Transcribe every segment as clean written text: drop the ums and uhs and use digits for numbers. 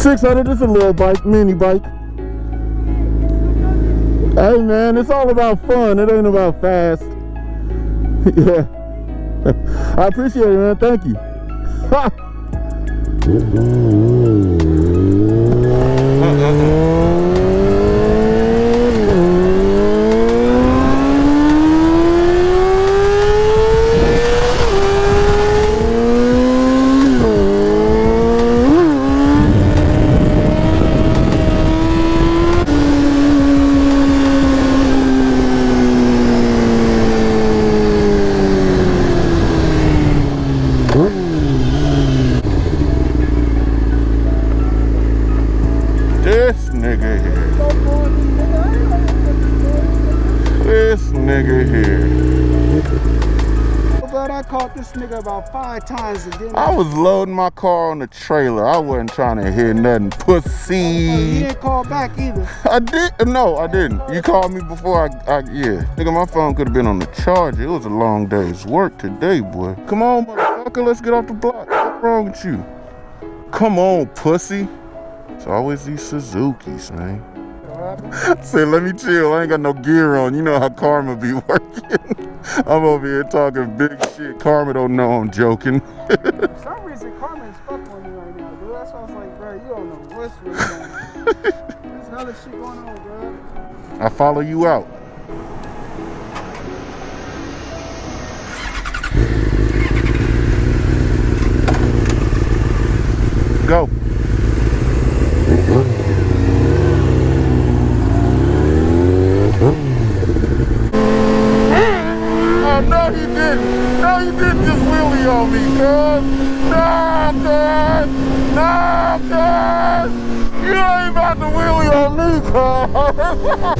600, just a little bike, mini bike. Hey man, it's all about fun. It ain't about fast. Yeah. I appreciate it, man. Thank you. This nigga about 5 times and then I was loading my car on the trailer. I wasn't trying to hear nothing. Pussy. You didn't call back either. I did. No, I didn't. You called me before yeah. Nigga, my phone could have been on the charger. It was a long day's work today, boy. Come on, motherfucker. Let's get off the block. What's wrong with you? Come on, pussy. It's always these Suzukis, man. Say, let me chill. I ain't got no gear on. You know how karma be working. I'm over here talking big shit. Karma don't know I'm joking. For some reason, karma is fucking with me right now, dude. That's why I was like, bro, you don't know what's really going on. There's hella shit going on, bro. I follow you out. Go. No, he didn't. No, he didn't just wheelie on me, cuz. No, cuz. No, cuz. You ain't about to wheelie on me, cuz.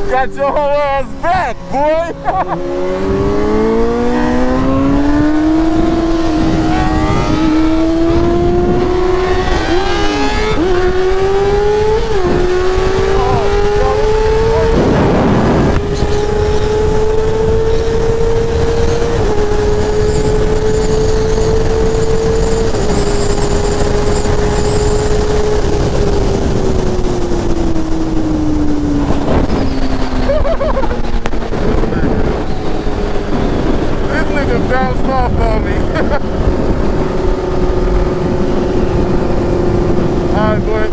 Got your whole ass back, boy! Bounced off on me. Alright, boy.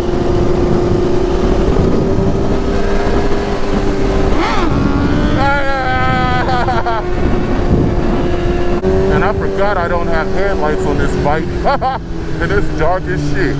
And I forgot I don't have headlights on this bike. And it's dark as shit.